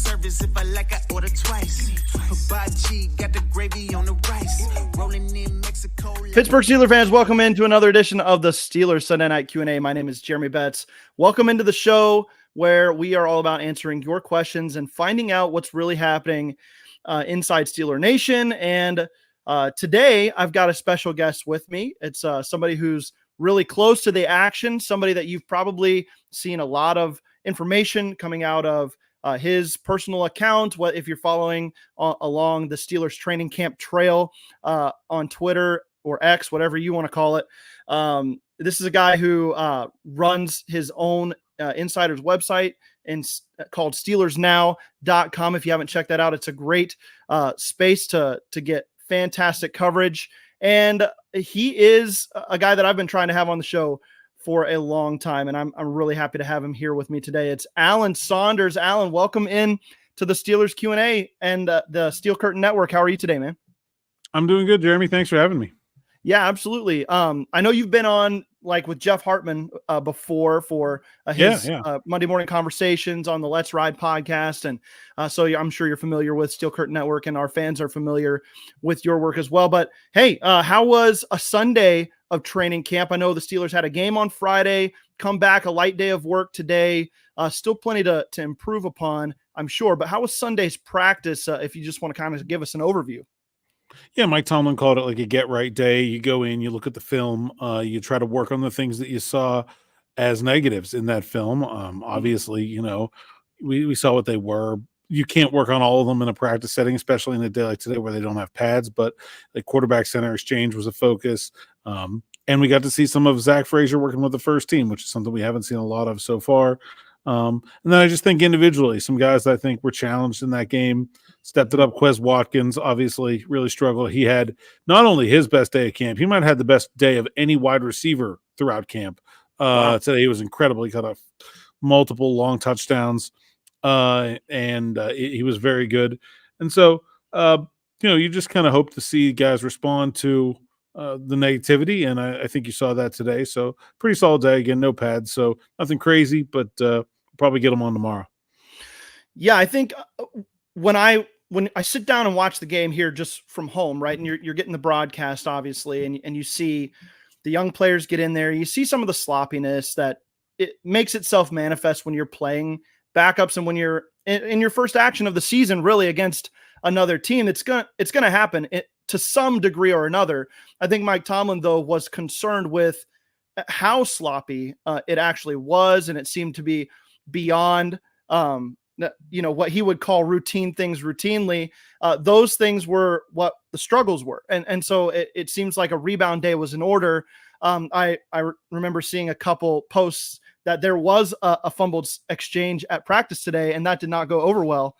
service. If I like, I order twice. Hibachi, got the gravy on the rice. Rolling in Mexico. Pittsburgh Steelers fans, welcome into another edition of the Steelers Sunday Night Q&A. My name is Jeremy Betts. Welcome into the show where we are all about answering your questions and finding out what's really happening inside Steeler Nation. And today I've got a special guest with me. It's somebody who's really close to the action, somebody that you've probably seen a lot of information coming out of his personal account. What if you're following along the Steelers training camp trail on Twitter or X, whatever you want to call it. This is a guy who runs his own insider's website called SteelersNow.com. If you haven't checked that out, it's a great space to get fantastic coverage. And he is a guy that I've been trying to have on the show for a long time, and I'm really happy to have him here with me today. It's Alan Saunders. Alan, welcome in to the Steelers Q&A and the Steel Curtain Network. How are you today, man? I'm doing good, Jeremy. Thanks for having me. Yeah, absolutely. I know you've been on with Jeff Hartman before for his Monday morning conversations on the Let's Ride podcast. And so I'm sure you're familiar with Steel Curtain Network, and our fans are familiar with your work as well. But hey, how was a Sunday of training camp? I know the Steelers had a game on Friday, come back, a light day of work today, still plenty to improve upon, I'm sure. But how was Sunday's practice, if you just want to kind of give us an overview? Yeah, Mike Tomlin called it like a get-right day. You go in, you look at the film, you try to work on the things that you saw as negatives in that film. Obviously, you know, we saw what they were. You can't work on all of them in a practice setting, especially in a day like today where they don't have pads, but the quarterback center exchange was a focus. And we got to see some of Zach Frazier working with the first team, which is something we haven't seen a lot of so far. And then I just think individually, some guys that I think were challenged in that game stepped it up. Quez Watkins obviously really struggled. He had not only his best day of camp, he might have had the best day of any wide receiver throughout camp. Wow. Today he was incredible. He cut off multiple long touchdowns, and he was very good. And so, you just kind of hope to see guys respond to the negativity, and I think you saw that today. So pretty solid day. Again, no pads, so nothing crazy, but probably get them on tomorrow. Yeah, I think when I sit down and watch the game here just from home, right, and you're getting the broadcast, obviously, and you see the young players get in there, you see some of the sloppiness that it makes itself manifest when you're playing backups and when you're in your first action of the season, really, against another team. It's gonna happen to some degree or another. I think Mike Tomlin, though, was concerned with how sloppy it actually was, and it seemed to be beyond what he would call routine things routinely. Those things were what the struggles were. And so it seems like a rebound day was in order. I remember seeing a couple posts that there was a fumbled exchange at practice today, and that did not go over well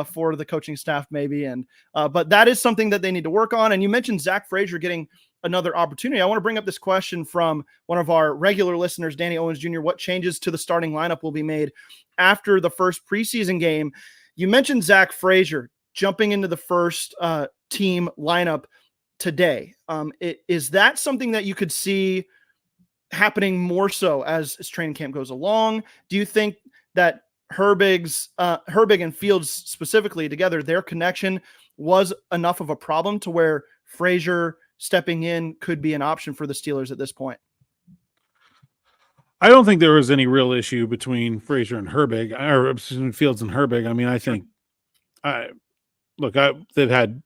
for the coaching staff maybe. But that is something that they need to work on. And you mentioned Zach Frazier getting another opportunity. I want to bring up this question from one of our regular listeners, Danny Owens Jr. What changes to the starting lineup will be made after the first preseason game? You mentioned Zach Frazier jumping into the first team lineup today. Is that something that you could see happening more so as training camp goes along? Do you think that Herbig and Fields specifically together, their connection was enough of a problem to where Frazier stepping in could be an option for the Steelers at this point? I don't think there was any real issue between Frazier and Herbig, or between Fields and Herbig. I mean, I think, they've had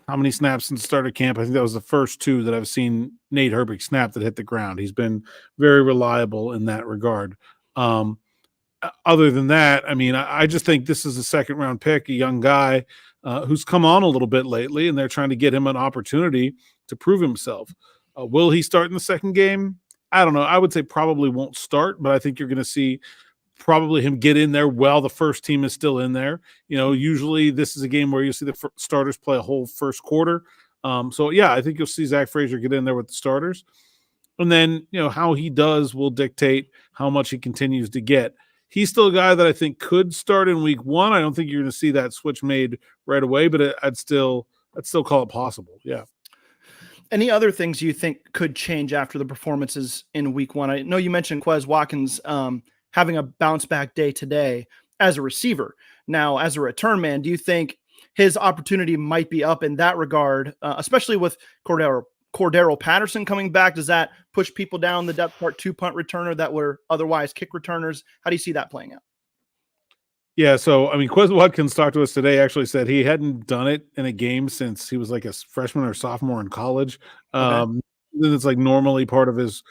how many snaps since the start of camp? I think that was the first two that I've seen Nate Herbig snap that hit the ground. He's been very reliable in that regard. Other than that, I mean, I just think this is a second-round pick, a young guy who's come on a little bit lately, and they're trying to get him an opportunity to prove himself. Will he start in the second game? I don't know. I would say probably won't start, but I think you're going to see probably him get in there while the first team is still in there. You know, usually this is a game where you see the starters play a whole first quarter. So, yeah, I think you'll see Zach Frazier get in there with the starters. And then, how he does will dictate how much he continues to get. He's still a guy that I think could start in week one. I don't think you're going to see that switch made right away, but I'd still call it possible. Yeah. Any other things you think could change after the performances in week one? I know you mentioned Quez Watkins having a bounce back day today. as a receiver. Now, as a return man, do you think his opportunity might be up in that regard, especially with Cordero Patterson coming back? Does that push people down the depth chart to punt returner that were otherwise kick returners? How do you see that playing out? Yeah, so I mean, Quez Watkins talked to us today. Actually, said he hadn't done it in a game since he was like a freshman or sophomore in college. Okay. It's like normally part of his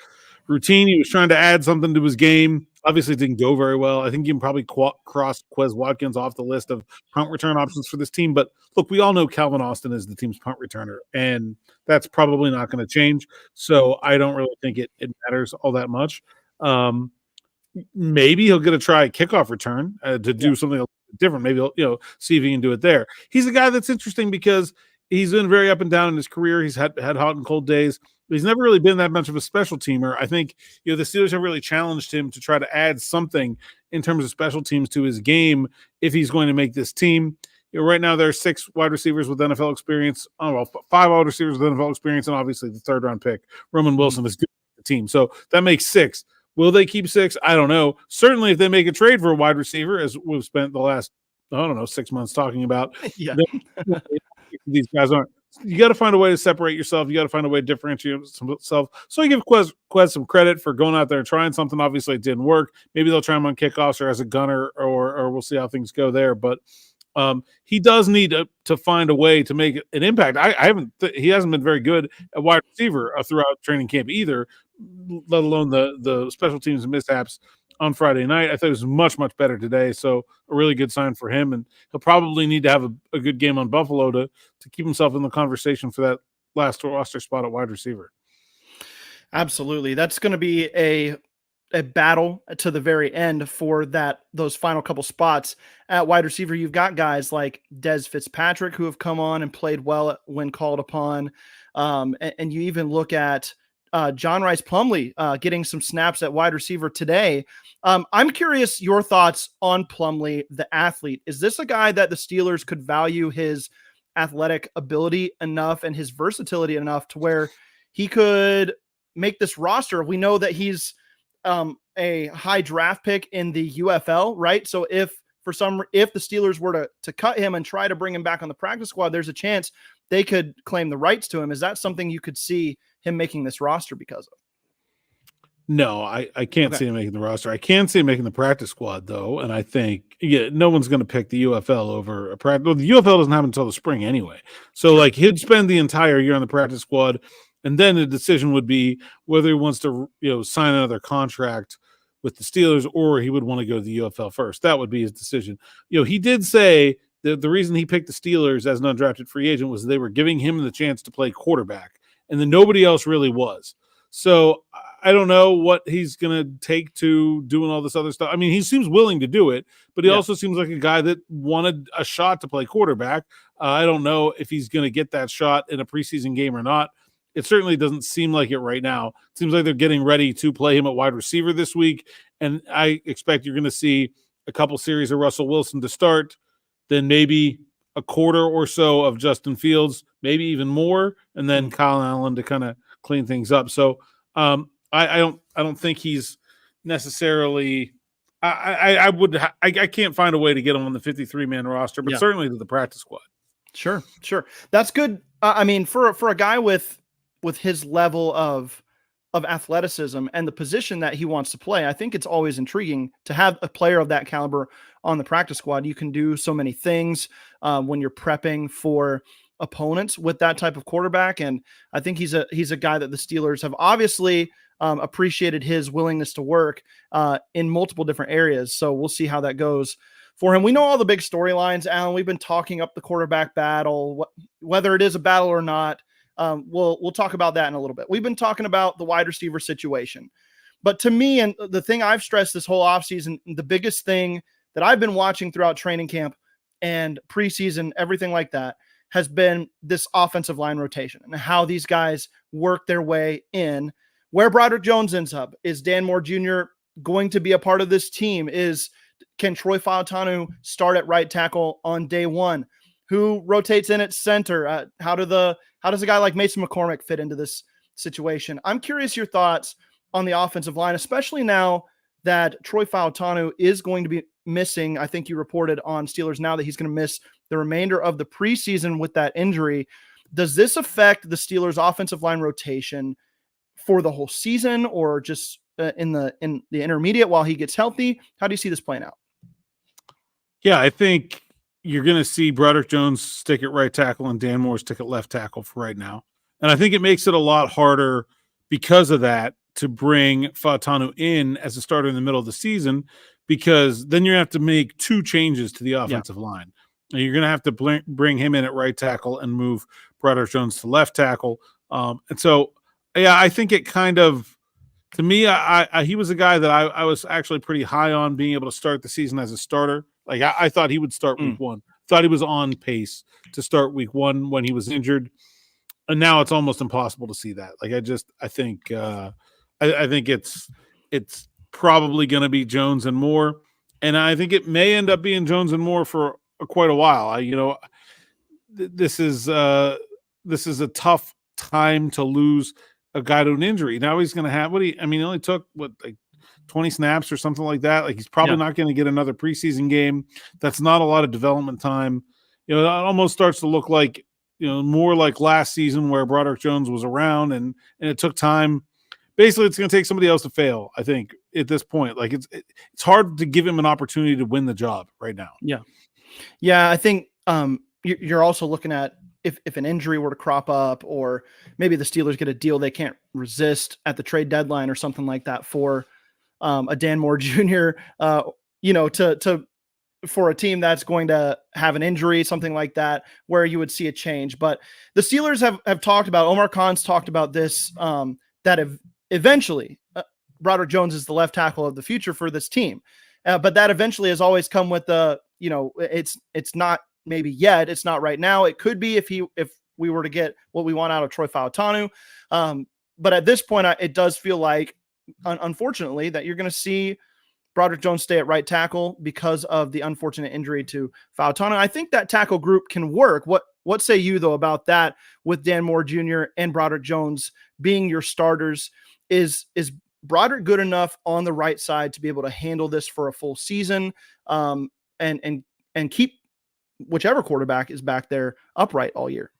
routine. He was trying to add something to his game. Obviously, it didn't go very well. I think you can probably cross Quez Watkins off the list of punt return options for this team. But look, we all know Calvin Austin is the team's punt returner, and that's probably not going to change. So I don't really think it matters all that much. Maybe he'll get a try at kickoff return to do something different. Maybe he'll see if he can do it there. He's a guy that's interesting because he's been very up and down in his career. He's had hot and cold days. But he's never really been that much of a special teamer. I think the Steelers have really challenged him to try to add something in terms of special teams to his game if he's going to make this team. Right now there are 6 wide receivers with NFL experience. 5 wide receivers with NFL experience, and obviously the 3rd round pick, Roman Wilson, is good for the team. So that makes 6. Will they keep 6? I don't know. Certainly, if they make a trade for a wide receiver, as we've spent the last, 6 months talking about, these guys aren't. You got to find a way to separate yourself. You got to find a way to differentiate yourself. So I give Quez some credit for going out there and trying something. Obviously, it didn't work. Maybe they'll try him on kickoffs or as a gunner, or we'll see how things go there. But he does need to find a way to make an impact. He hasn't been very good at wide receiver throughout training camp either, let alone the special teams mishaps on Friday night. I thought it was much, much better today. So a really good sign for him. And he'll probably need to have a good game on Buffalo to keep himself in the conversation for that last roster spot at wide receiver. Absolutely. That's going to be a battle to the very end for those final couple spots at wide receiver. You've got guys like Dez Fitzpatrick who have come on and played well when called upon. And you even look at John Rice Plumlee getting some snaps at wide receiver today. I'm curious your thoughts on Plumlee, the athlete. Is this a guy that the Steelers could value his athletic ability enough and his versatility enough to where he could make this roster? We know that he's a high draft pick in the UFL, right? So if the Steelers were to cut him and try to bring him back on the practice squad, there's a chance they could claim the rights to him. Is that something you could see him making this roster because of? No, I can't see him making the roster. I can see him making the practice squad, though, and I think no one's going to pick the UFL over a practice. Well, the UFL doesn't happen until the spring anyway, so like he'd spend the entire year on the practice squad, and then the decision would be whether he wants to sign another contract with the Steelers or he would want to go to the UFL first. That would be his decision. He did say that the reason he picked the Steelers as an undrafted free agent was they were giving him the chance to play quarterback, and then nobody else really was. So I don't know what he's going to take to doing all this other stuff. I mean, he seems willing to do it, but he also seems like a guy that wanted a shot to play quarterback. I don't know if he's going to get that shot in a preseason game or not. It certainly doesn't seem like it right now. It seems like they're getting ready to play him at wide receiver this week, and I expect you're going to see a couple series of Russell Wilson to start, then maybe a quarter or so of Justin Fields, maybe even more, and then Kyle Allen to kind of clean things up. So I don't think he's necessarily. I can't find a way to get him on the 53-man roster, but certainly to the practice squad. Sure. That's good. I mean, for a guy with his level of athleticism and the position that he wants to play, I think it's always intriguing to have a player of that caliber on the practice squad. You can do so many things when you're prepping for opponents with that type of quarterback. And I think he's a guy that the Steelers have obviously appreciated his willingness to work in multiple different areas. So we'll see how that goes for him. We know all the big storylines, Alan. We've been talking up the quarterback battle, whether it is a battle or not. We'll talk about that in a little bit. We've been talking about the wide receiver situation, but to me, and the thing I've stressed this whole offseason, the biggest thing that I've been watching throughout training camp and preseason, everything like that, has been this offensive line rotation and how these guys work their way in. Where Broderick Jones ends up, is Dan Moore Jr. going to be a part of this team? Can Troy Fautanu start at right tackle on day one? Who rotates in at center? How does a guy like Mason McCormick fit into this situation? I'm curious your thoughts on the offensive line, especially now that Troy Fautanu is going to be missing. I think you reported on Steelers Now that he's going to miss the remainder of the preseason with that injury. Does this affect the Steelers' offensive line rotation for the whole season, or just in the intermediate while he gets healthy? How do you see this playing out? Yeah, I think you're going to see Broderick Jones stick at right tackle and Dan Moore stick at left tackle for right now. And I think it makes it a lot harder because of that to bring Fautanu in as a starter in the middle of the season, because then you have to make 2 changes to the offensive line. And you're going to have to bring him in at right tackle and move Broderick Jones to left tackle. And so, yeah, I think it kind of, to me, he was a guy that I was actually pretty high on being able to start the season as a starter. Like I thought he would start week 1. Thought he was on pace to start week 1 when he was injured, and now it's almost impossible to see that. Like I think it's probably going to be Jones and Moore, and I think it may end up being Jones and Moore for quite a while. This is a tough time to lose a guy to an injury. Now he's going to have he only took 20 snaps or something like that. Like he's probably not going to get another preseason game. That's not a lot of development time. It almost starts to look like, more like last season where Broderick Jones was around and it took time. Basically, it's going to take somebody else to fail, I think, at this point. Like it's hard to give him an opportunity to win the job right now. Yeah. I think you're also looking at if an injury were to crop up, or maybe the Steelers get a deal they can't resist at the trade deadline or something like that for a Dan Moore Jr., for a team that's going to have an injury, something like that, where you would see a change. But the Steelers have talked about, Omar Khan's talked about this, that eventually Broderick Jones is the left tackle of the future for this team. But that eventually has always come with it's not maybe yet. It's not right now. It could be if we were to get what we want out of Troy Fautanu. But at this point, it does feel like, unfortunately, that you're going to see Broderick Jones stay at right tackle because of the unfortunate injury to Fautanu. I think that tackle group can work. What say you, though, about that with Dan Moore Jr. and Broderick Jones being your starters? Is Broderick good enough on the right side to be able to handle this for a full season, and keep whichever quarterback is back there upright all year?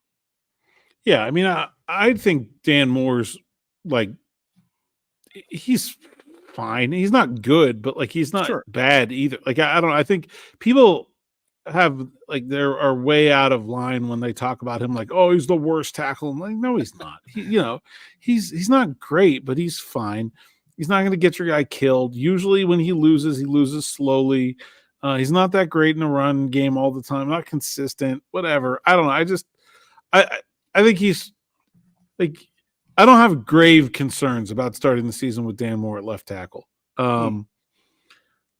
Yeah, I think Dan Moore's he's fine. He's not good, but he's not bad either. I don't know. I think people have there are way out of line when they talk about him he's the worst tackle. I'm like, no, he's not. He's not great, but he's fine. He's not going to get your guy killed. Usually when he loses slowly. He's not that great in the run game all the time. Not consistent, whatever. I don't know. I think he's I don't have grave concerns about starting the season with Dan Moore at left tackle.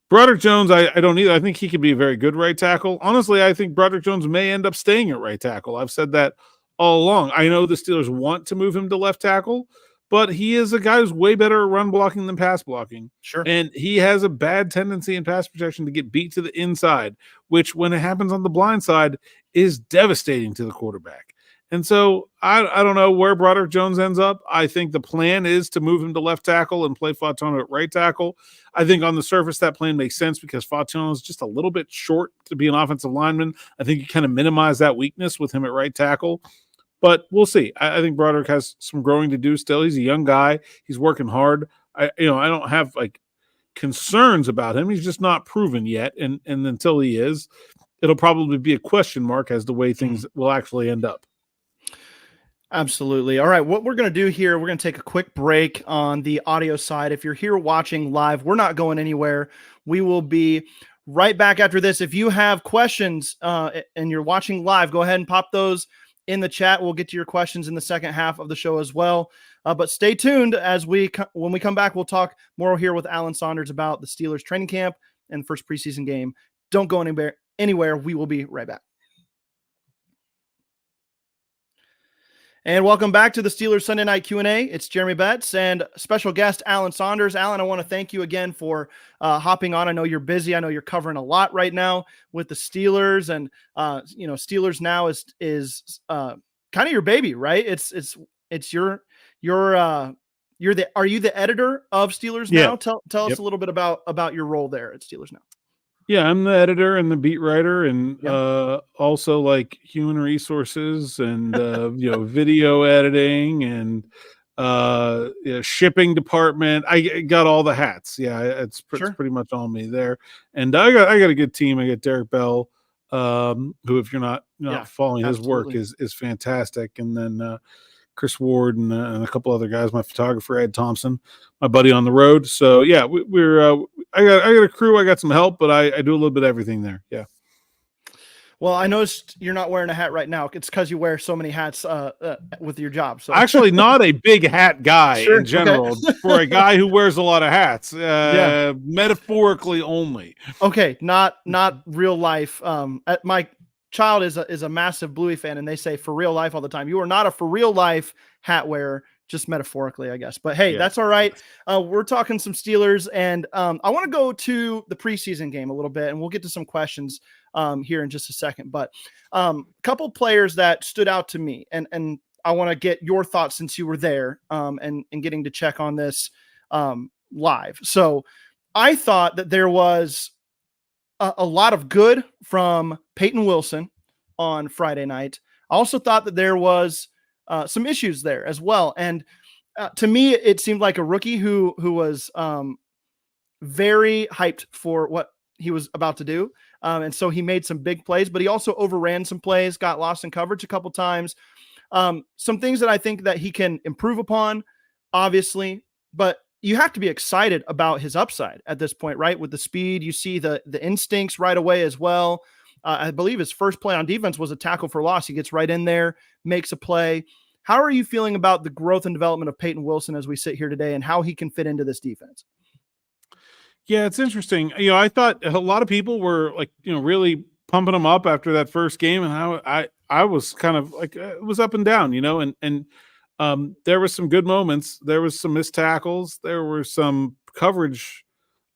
Broderick Jones, I don't either. I think he could be a very good right tackle. Honestly, I think Broderick Jones may end up staying at right tackle. I've said that all along. I know the Steelers want to move him to left tackle, but he is a guy who's way better at run blocking than pass blocking. Sure. And he has a bad tendency in pass protection to get beat to the inside, which when it happens on the blind side is devastating to the quarterback. And so I don't know where Broderick Jones ends up. I think the plan is to move him to left tackle and play Fautanu at right tackle. I think on the surface that plan makes sense because Fautanu is just a little bit short to be an offensive lineman. I think you kind of minimize that weakness with him at right tackle. But we'll see. I think Broderick has some growing to do still. He's a young guy. He's working hard. I don't have concerns about him. He's just not proven yet. And until he is, it'll probably be a question mark as to the way things will actually end up. Absolutely. All right. What we're going to do here, we're going to take a quick break on the audio side. If you're here watching live, we're not going anywhere. We will be right back after this. If you have questions and you're watching live, go ahead and pop those in the chat. We'll get to your questions in the second half of the show as well. But stay tuned when we come back, we'll talk more here with Alan Saunders about the Steelers training camp and first preseason game. Don't go anywhere. We will be right back. And welcome back to the Steelers Sunday Night Q&A. It's Jeremy Betts and special guest Alan Saunders. Alan, I want to thank you again for hopping on. I know you're busy. I know you're covering a lot right now with the Steelers, and Steelers Now is kind of your baby, right? It's are you the editor of Steelers Now? Tell us a little bit about your role there at Steelers Now. Yeah, I'm the editor and the beat writer, and Yeah, also like human resources and video editing and shipping department. I got all the hats. Yeah, it's sure. pretty much all me there. And I got a good team. I got Derek Bell, who, if you're not Yeah, following his work, absolutely. is fantastic. And then Chris Ward and a couple other guys. My photographer Ed Thompson, my buddy on the road. So yeah, we're I got a crew. I got some help, but I do a little bit of everything there. Yeah. Well, I noticed you're not wearing a hat right now. It's because you wear so many hats with your job. So Actually, not a big hat guy in sure, okay, general. For a guy who wears a lot of hats, yeah, metaphorically only. okay, not real life. My child is a massive Bluey fan, and they say for real life all the time. You are not a for real life hat wearer, just metaphorically, I guess. But hey, that's Yes. all right. We're talking some Steelers, and I want to go to the preseason game a little bit, and we'll get to some questions here in just a second. But a couple players that stood out to me, and I want to get your thoughts since you were there, and getting to check on this live. So I thought that there was a lot of good from Peyton Wilson on Friday night. I also thought that there was some issues there as well. And to me, it seemed like a rookie who was very hyped for what he was about to do. And so he made some big plays, but he also overran some plays, got lost in coverage a couple times. Some things that I think that he can improve upon, obviously, but you have to be excited about his upside at this point, right? With the speed, you see the instincts right away as well. I believe his first play on defense was a tackle for loss. He gets right in there, makes a play. How are you feeling about the growth and development of Peyton Wilson as we sit here today and how he can fit into this defense? Yeah, it's interesting. I thought a lot of people were like, really pumping him up after that first game, and how I was kind of like, it was up and down, and there were some good moments. There was some missed tackles. There were some coverage,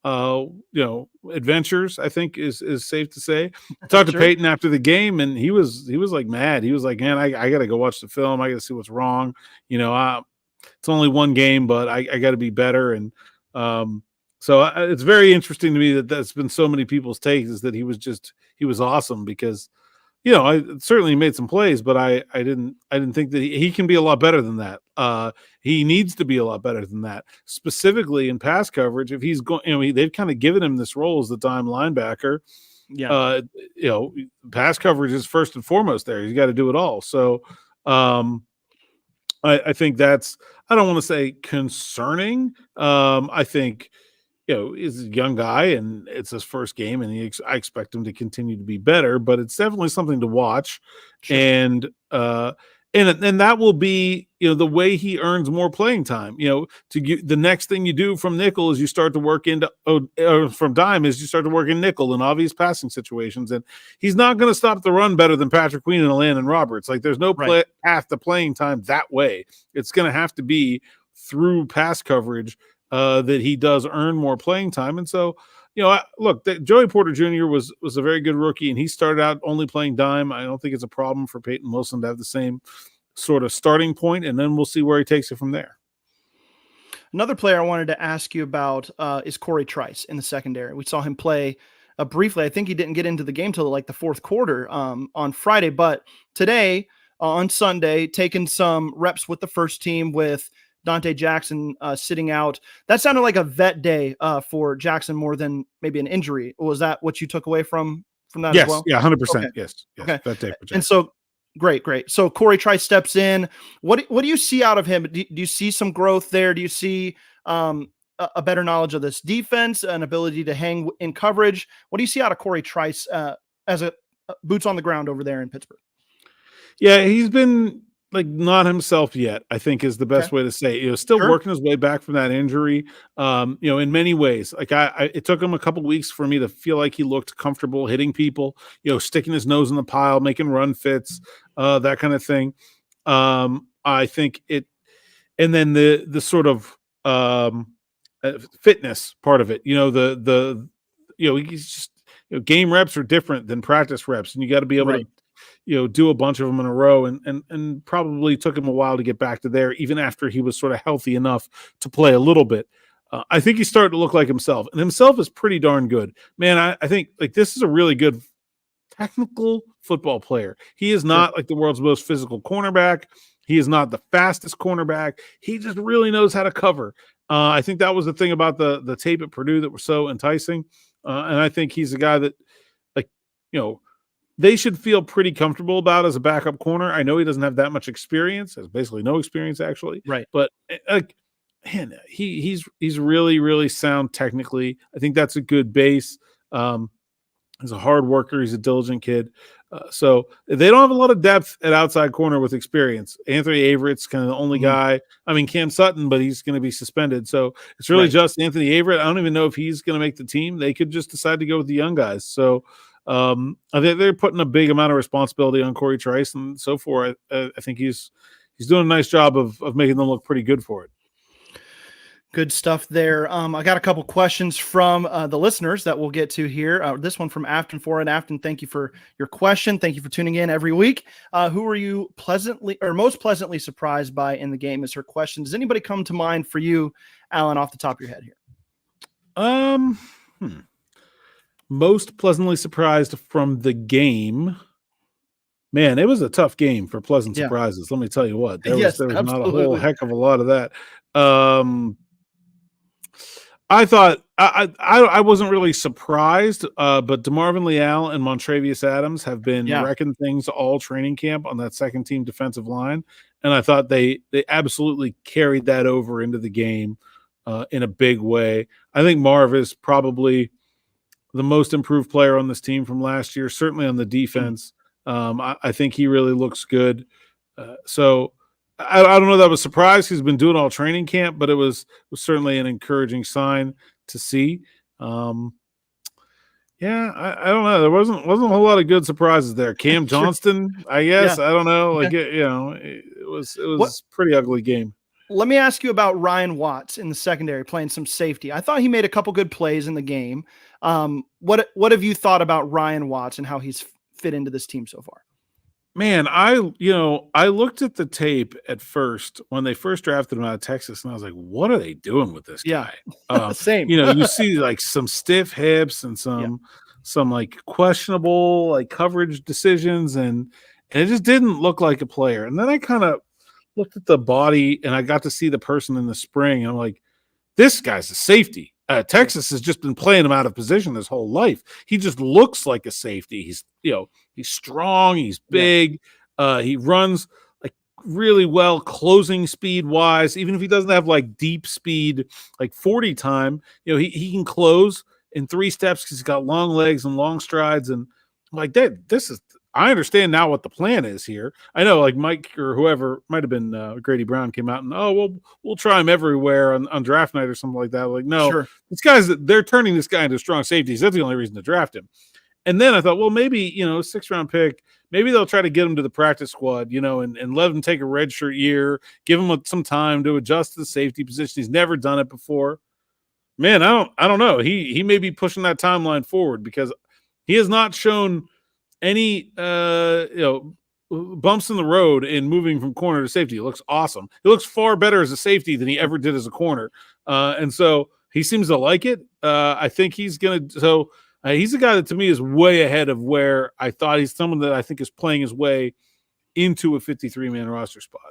adventures. I think is safe to say. I talked to Sure. Peyton after the game, and he was like mad. He was like, "Man, I got to go watch the film. I got to see what's wrong." It's only one game, but I got to be better. And so it's very interesting to me that that's been so many people's takes, is that he was awesome, because I certainly made some plays, but I didn't think that he can be a lot better than that. He needs to be a lot better than that, specifically in pass coverage. If he's going, they've kind of given him this role as the dime linebacker. Yeah. Uh, pass coverage is first and foremost there. He's got to do it all. So, I think that's, I don't want to say concerning. I think, he's a young guy and it's his first game, and I expect him to continue to be better, but it's definitely something to watch. Sure. And that will be, the way he earns more playing time. The next thing you do from nickel is you start to work into, from dime is you start to work in nickel in obvious passing situations. And he's not going to stop the run better than Patrick Queen and Landon Roberts. Like, there's no Right. path to playing time that way. It's going to have to be through pass coverage that he does earn more playing time. And so, look, Joey Porter Jr. was a very good rookie, and he started out only playing dime. I don't think it's a problem for Peyton Wilson to have the same sort of starting point, and then we'll see where he takes it from there. Another player I wanted to ask you about is Corey Trice in the secondary. We saw him play briefly. I think he didn't get into the game till like the fourth quarter on Friday, but today on Sunday, taking some reps with the first team with Dante Jackson sitting out. That sounded like a vet day for Jackson more than maybe an injury. Was that what you took away from that Yes, as well? yeah, 100%. Okay. Yes, Okay. That day for Jackson. And so great. So Corey Trice steps in. What do you see out of him? Do you see some growth there? Do you see a better knowledge of this defense, an ability to hang in coverage? What do you see out of Corey Trice as a boots on the ground over there in Pittsburgh? Yeah, he's been like not himself yet, I think is the best way to say it. Still Sure. working his way back from that injury. In many ways, like it took him a couple weeks for me to feel like he looked comfortable hitting people, sticking his nose in the pile, making run fits, that kind of thing. I think it, and then the sort of fitness part of it, he's just, game reps are different than practice reps, and you got to be able Right. to do a bunch of them in a row, and probably took him a while to get back to there, even after he was sort of healthy enough to play a little bit. I think he's starting to look like himself, and himself is pretty darn good. Man, I think like this is a really good technical football player. He is not like the world's most physical cornerback. He is not the fastest cornerback. He just really knows how to cover. I think that was the thing about the tape at Purdue that was so enticing. And I think he's a guy that, like, they should feel pretty comfortable about as a backup corner. I know he doesn't have that much experience, has basically no experience actually. Right. But man, he's really, really sound technically. I think that's a good base. He's a hard worker. He's a diligent kid. So they don't have a lot of depth at outside corner with experience. Anthony Averett's kind of the only guy. I mean, Cam Sutton, but he's going to be suspended. So it's really just Anthony Averett. I don't even know if he's going to make the team. They could just decide to go with the young guys. So I think they're putting a big amount of responsibility on Corey Trice and so forth. I think he's doing a nice job of making them look pretty good for it. Good stuff there. I got a couple questions from the listeners that we'll get to here. This one from Afton Forward. Afton, thank you for your question. Thank you for tuning in every week. Who were you most pleasantly surprised by in the game is her question. Does anybody come to mind for you, Alan, off the top of your head here? Most pleasantly surprised from the game. Man, it was a tough game for pleasant surprises. Let me tell you what. There was not a whole heck of a lot of that. I thought I wasn't really surprised, but DeMarvin Leal and Montravius Adams have been wrecking things all training camp on that second team defensive line, and I thought they absolutely carried that over into the game in a big way. I think Marv is probably the most improved player on this team from last year, certainly on the defense. I think he really looks good. So I don't know that I was surprised. He's been doing all training camp, but it was certainly an encouraging sign to see. I don't know. There wasn't a whole lot of good surprises there. Cam Johnston, I guess. I don't know. It was pretty ugly game. Let me ask you about Ryan Watts in the secondary playing some safety. I thought he made a couple good plays in the game. What have you thought about Ryan Watts and how he's fit into this team so far? Man, I looked at the tape at first when they first drafted him out of Texas, and I was like, what are they doing with this guy? Same. You see like some stiff hips and some like questionable like coverage decisions, and it just didn't look like a player. And then I kind of looked at the body and I got to see the person in the spring, and I'm like, this guy's a safety. Texas has just been playing him out of position his whole life. He just looks like a safety. He's strong. He's big. He runs like really well, closing speed wise. Even if he doesn't have like deep speed, like 40 time, he can close in 3 steps because he's got long legs and long strides. And I'm like, I understand now what the plan is here. I know like Mike or whoever might have been Grady Brown came out and, we'll try him everywhere on draft night or something like that. Like, no, these guys, they're turning this guy into strong safeties. That's the only reason to draft him. And then I thought, well, maybe, 6th-round pick, maybe they'll try to get him to the practice squad, and let him take a redshirt year, give him some time to adjust to the safety position. He's never done it before. Man, I don't know. He may be pushing that timeline forward because he has not shown any bumps in the road in moving from corner to safety. It looks awesome. He looks far better as a safety than he ever did as a corner. And so he seems to like it. I think he's going to – so he's a guy that to me is way ahead of where I thought. He's someone that I think is playing his way into a 53-man roster spot.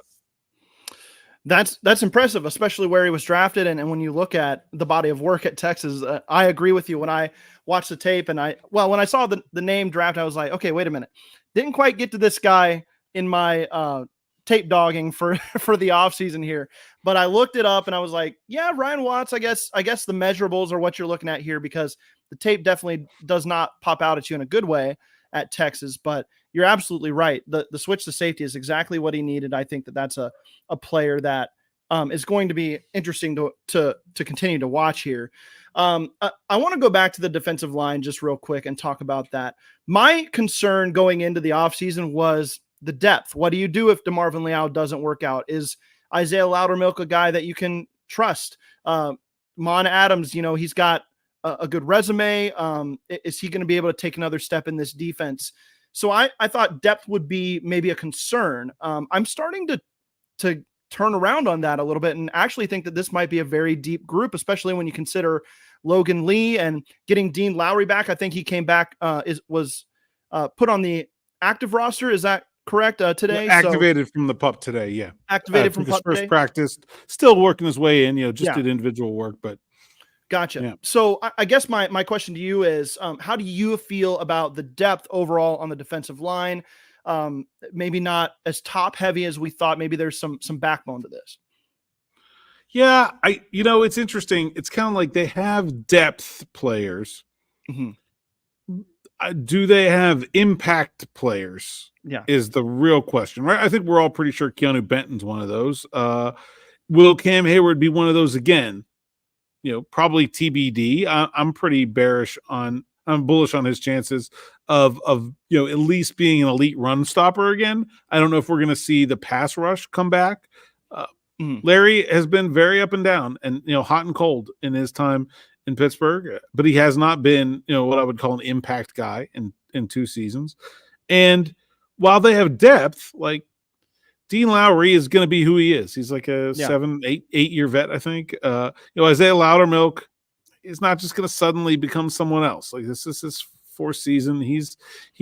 That's impressive, especially where he was drafted. And when you look at the body of work at Texas, I agree with you. When I watched the tape and when I saw the name draft, I was like, okay, wait a minute. Didn't quite get to this guy in my tape dogging for the offseason here. But I looked it up and I was like, yeah, Ryan Watts, I guess the measurables are what you're looking at here, because the tape definitely does not pop out at you in a good way at Texas. But you're absolutely right. The switch to safety is exactly what he needed. I think that's a player that is going to be interesting to continue to watch here. I want to go back to the defensive line just real quick and talk about that. My concern going into the offseason was the depth. What do you do if DeMarvin Leal doesn't work out? Is Isaiah Loudermilk a guy that you can trust? Mon Adams, he's got a good resume. Is he going to be able to take another step in this defense? So I thought depth would be maybe a concern. I'm starting to turn around on that a little bit and actually think that this might be a very deep group, especially when you consider Logan Lee and getting Dean Lowry back. I think he came back, was put on the active roster. Is that correct? Today? Activated from the pup today. Yeah. Activated from his pup first today. practice, still working his way in, just did individual work, but. Gotcha. Yeah. So I guess my question to you is, how do you feel about the depth overall on the defensive line? Maybe not as top heavy as we thought. Maybe there's some backbone to this. Yeah, it's interesting. It's kind of like they have depth players. Mm-hmm. Do they have impact players? Yeah, is the real question, right? I think we're all pretty sure Keanu Benton's one of those. Will Cam Hayward be one of those again? Probably TBD. I'm pretty bearish on. I'm bullish on his chances of at least being an elite run stopper again. I don't know if we're going to see the pass rush come back. Larry has been very up and down, and hot and cold in his time in Pittsburgh, but he has not been what I would call an impact guy in 2 seasons. And while they have depth, like Dean Lowry is going to be who he is. He's like a 8-year vet, I think. Isaiah Loudermilk is not just going to suddenly become someone else. Like this is his 4th season. He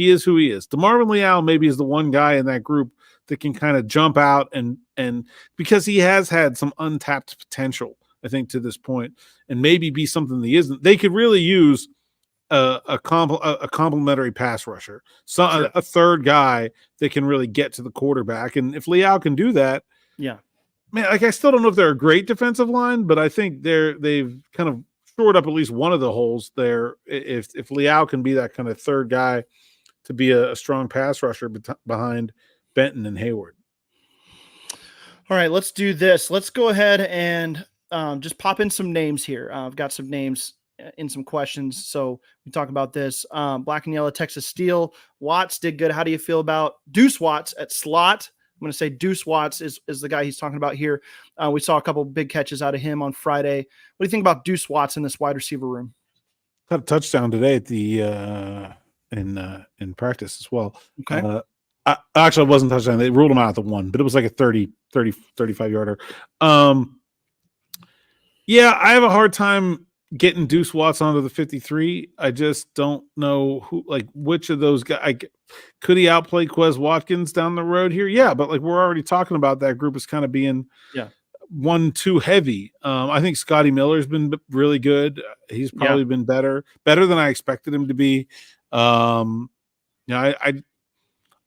is who he is. DeMarvin Leal maybe is the one guy in that group that can kind of jump out and because he has had some untapped potential, I think, to this point, and maybe be something that he isn't. They could really use a complementary pass rusher, a third guy that can really get to the quarterback. And if Leal can do that, man, like I still don't know if they're a great defensive line, but I think they've kind of shored up at least one of the holes there. If Leal can be that kind of third guy to be a strong pass rusher behind Benton and Hayward. All right, let's do this. Let's go ahead and just pop in some names here. I've got some names in some questions. So we talk about this. Black and yellow, Texas Steel. Watts did good. How do you feel about Deuce Watts at slot? I'm going to say Deuce Watts is the guy he's talking about here. We saw a couple big catches out of him on Friday. What do you think about Deuce Watts in this wide receiver room? Had a touchdown today at the in practice as well. Okay. Actually, it wasn't a touchdown. They ruled him out at the 1, but it was like a 35 yarder. Yeah, I have a hard time getting Deuce Watts onto the 53. I just don't know which of those guys. Could he outplay Quez Watkins down the road here? Yeah, but we're already talking about that group as kind of being 1-2 heavy. I think Scotty Miller's been really good. He's probably been better than I expected him to be. I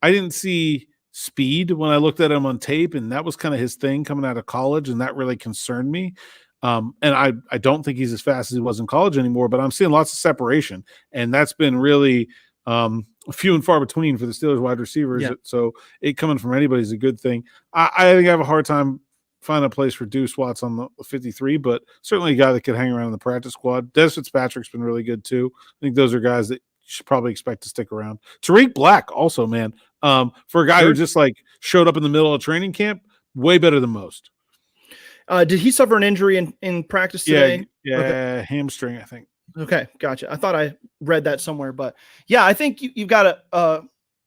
didn't see speed when I looked at him on tape, and that was kind of his thing coming out of college, and that really concerned me. And I don't think he's as fast as he was in college anymore, but I'm seeing lots of separation, and that's been really few and far between for the Steelers wide receivers. Yeah. So it coming from anybody is a good thing. I think I have a hard time finding a place for Deuce Watts on the 53, but certainly a guy that could hang around in the practice squad. Des Fitzpatrick's been really good too. I think those are guys that you should probably expect to stick around. Tariq Black also, man, for a guy who just showed up in the middle of training camp, way better than most. Did he suffer an injury in practice today? Yeah, okay. Hamstring, I think. Okay, gotcha. I thought I read that somewhere, but yeah, I think you've got a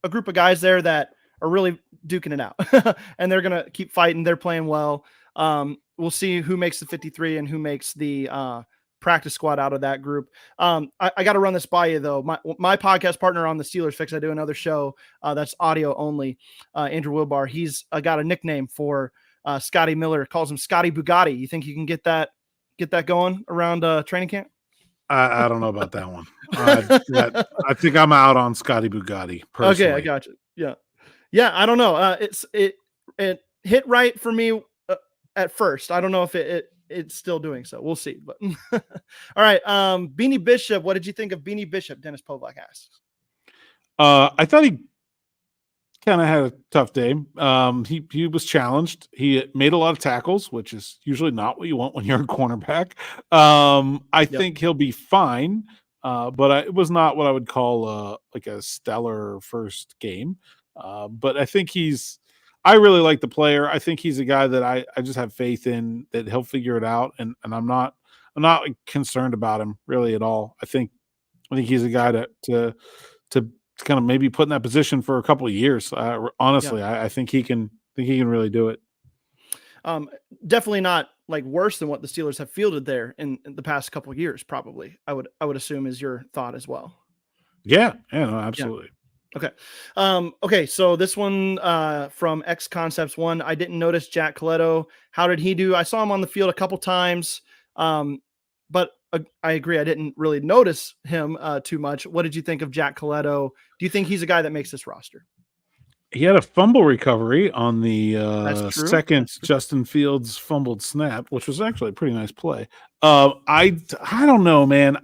group of guys there that are really duking it out, and they're gonna keep fighting. They're playing well. We'll see who makes the 53 and who makes the practice squad out of that group. I got to run this by you though. My podcast partner on the Steelers Fix, I do another show that's audio only. Andrew Wilbar, he's got a nickname for Scotty Miller, calls him Scotty Bugatti. You think you can get that going around training camp? I don't know about that one. I think I'm out on Scotty Bugatti personally. Okay, I got you. Yeah. I don't know. It hit right for me at first. I don't know if it's still doing so. We'll see. But all right. Beanie Bishop. What did you think of Beanie Bishop? Dennis Povlak asks. I thought he kind of had a tough day. He was challenged. He made a lot of tackles, which is usually not what you want when you're a cornerback. I think he'll be fine, but it was not what I would call a stellar first game. But I think I really like the player. I think he's a guy that I just have faith in that he'll figure it out, and I'm not concerned about him really at all. I think he's a guy to kind of maybe put in that position for a couple of years. Honestly, I think he can really do it. Definitely not like worse than what the Steelers have fielded there in the past couple of years. Probably, I would assume is your thought as well. Yeah, no, absolutely. Okay. Okay. So this one from X Concepts 1, I didn't notice Jack Coletto. How did he do? I saw him on the field a couple times, but I agree. I didn't really notice him too much. What did you think of Jack Coletto? Do you think he's a guy that makes this roster? He had a fumble recovery on the second Justin Fields fumbled snap, which was actually a pretty nice play. I don't know, man.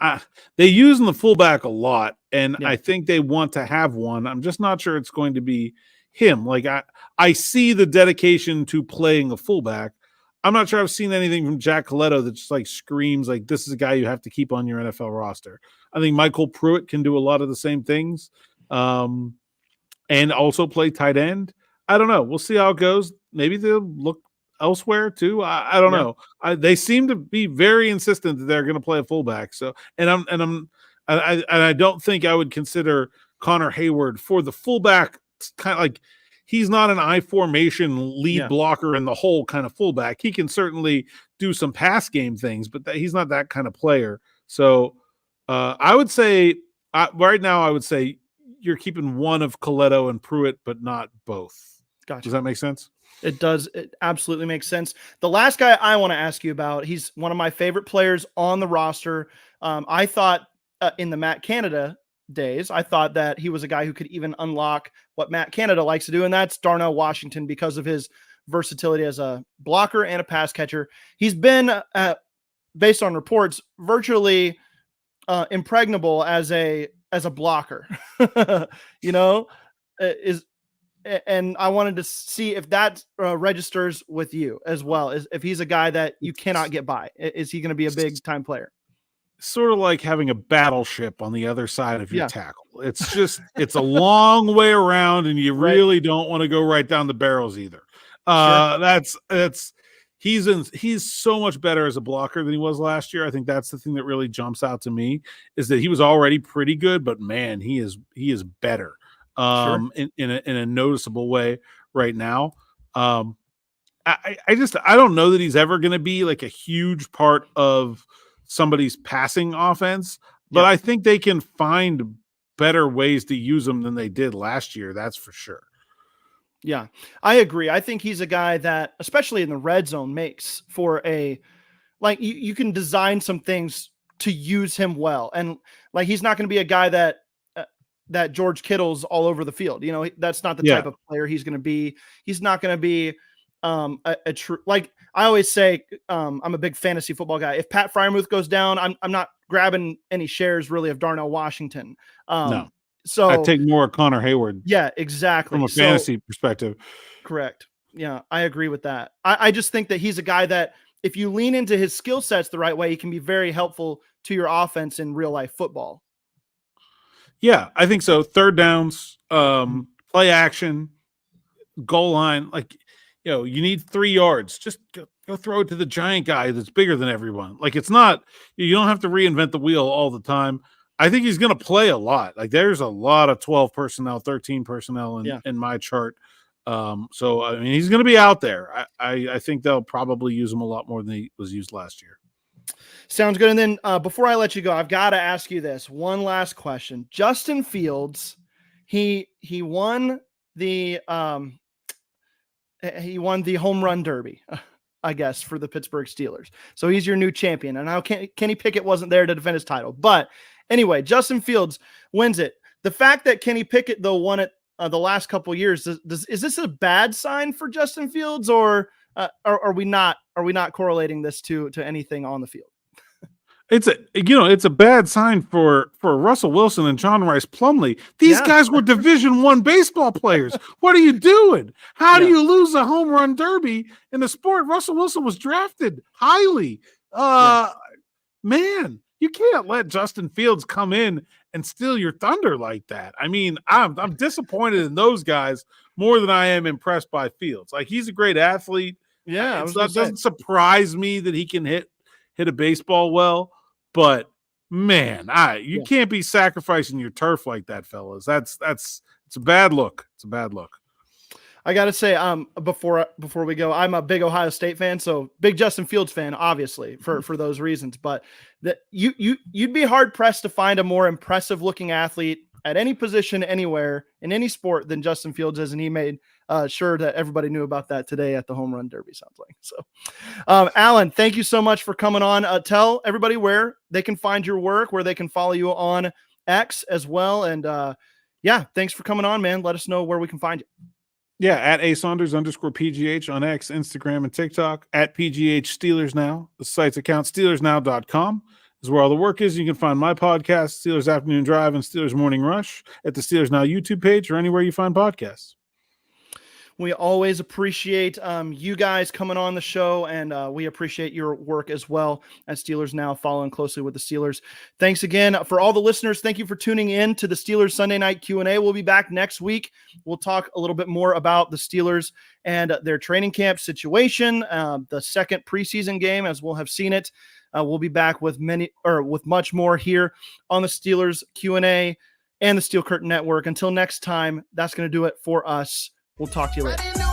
They use the fullback a lot, and I think they want to have one. I'm just not sure it's going to be him. Like I see the dedication to playing a fullback. I'm not sure I've seen anything from Jack Coletto that just like screams like this is a guy you have to keep on your NFL roster. I think Michael Pruitt can do a lot of the same things. And also play tight end. I don't know. We'll see how it goes. Maybe they'll look elsewhere too. I don't know. They seem to be very insistent that they're going to play a fullback. So, I don't think I would consider Connor Hayward for the fullback. Kind of like he's not an I formation lead blocker in the whole kind of fullback. He can certainly do some pass game things, but he's not that kind of player. So, I would say right now, I would say you're keeping one of Coletto and Pruitt, but not both. Gotcha. Does that make sense? It does. It absolutely makes sense. The last guy I want to ask you about, he's one of my favorite players on the roster. I thought in the Matt Canada days, I thought that he was a guy who could even unlock what Matt Canada likes to do, and that's Darnell Washington because of his versatility as a blocker and a pass catcher. He's been, based on reports, virtually impregnable as a blocker, and I wanted to see if that registers with you as well, as if he's a guy that you cannot get by. Is he going to be a big time player? Sort of like having a battleship on the other side of your tackle. It's just, it's a long way around and you really don't want to go right down the barrels either. He's so much better as a blocker than he was last year. I think that's the thing that really jumps out to me is that he was already pretty good, but man, he is better in a noticeable way right now. I don't know that he's ever going to be like a huge part of somebody's passing offense, but I think they can find better ways to use him than they did last year. That's for sure. Yeah, I agree. I think he's a guy that, especially in the red zone, makes for you can design some things to use him well. And like, he's not going to be a guy that George Kittle's all over the field. That's not the type of player he's going to be. He's not going to be a true, like I always say, I'm a big fantasy football guy. If Pat Freiermuth goes down, I'm not grabbing any shares really of Darnell Washington. No. So I take more Connor Hayward. Yeah, exactly. From a fantasy perspective. Correct. Yeah, I agree with that. I just think that he's a guy that if you lean into his skill sets the right way, he can be very helpful to your offense in real life football. Yeah, I think so. Third downs, play action, goal line. Like, you need 3 yards. Just go throw it to the giant guy that's bigger than everyone. Like, it's not, you don't have to reinvent the wheel all the time. I think he's going to play a lot. Like, there's a lot of 12 personnel, 13 personnel in my chart. So, I mean, he's going to be out there. I think they'll probably use him a lot more than he was used last year. Sounds good. And then before I let you go, I've got to ask you this one last question. Justin Fields, he won the home run derby, I guess, for the Pittsburgh Steelers. So he's your new champion. And now Kenny Pickett wasn't there to defend his title. But anyway, Justin Fields wins it. The fact that Kenny Pickett, though, won it the last couple of years, is this a bad sign for Justin Fields, or are we not correlating this to anything on the field? It's a bad sign for Russell Wilson and John Rice Plumlee. These guys were Division I baseball players. What are you doing? How do you lose a home run derby in the sport? Russell Wilson was drafted highly. Man, you can't let Justin Fields come in and steal your thunder like that. I mean, I'm disappointed in those guys more than I am impressed by Fields. Like, he's a great athlete. Yeah, it doesn't surprise me that he can hit a baseball well. But man, you can't be sacrificing your turf like that, fellas. It's a bad look. It's a bad look. I gotta say, before we go, I'm a big Ohio State fan, so big Justin Fields fan, obviously, for those reasons. But that you'd be hard pressed to find a more impressive looking athlete at any position, anywhere in any sport than Justin Fields is, and he made sure that everybody knew about that today at the Home Run Derby. Sounds like so. Alan, thank you so much for coming on. Tell everybody where they can find your work, where they can follow you on X as well, and yeah, thanks for coming on, man. Let us know where we can find you. Yeah, at @Saunders_PGH on X, Instagram, and TikTok. At PGH Steelers Now. The site's account, SteelersNow.com, is where all the work is. You can find my podcast, Steelers Afternoon Drive and Steelers Morning Rush, at the Steelers Now YouTube page or anywhere you find podcasts. We always appreciate you guys coming on the show, and we appreciate your work as well at Steelers Now, following closely with the Steelers. Thanks again for all the listeners. Thank you for tuning in to the Steelers Sunday Night Q&A. We'll be back next week. We'll talk a little bit more about the Steelers and their training camp situation, the second preseason game, as we'll have seen it. We'll be back with much more here on the Steelers Q&A and the Steel Curtain Network. Until next time, that's going to do it for us. We'll talk to you later.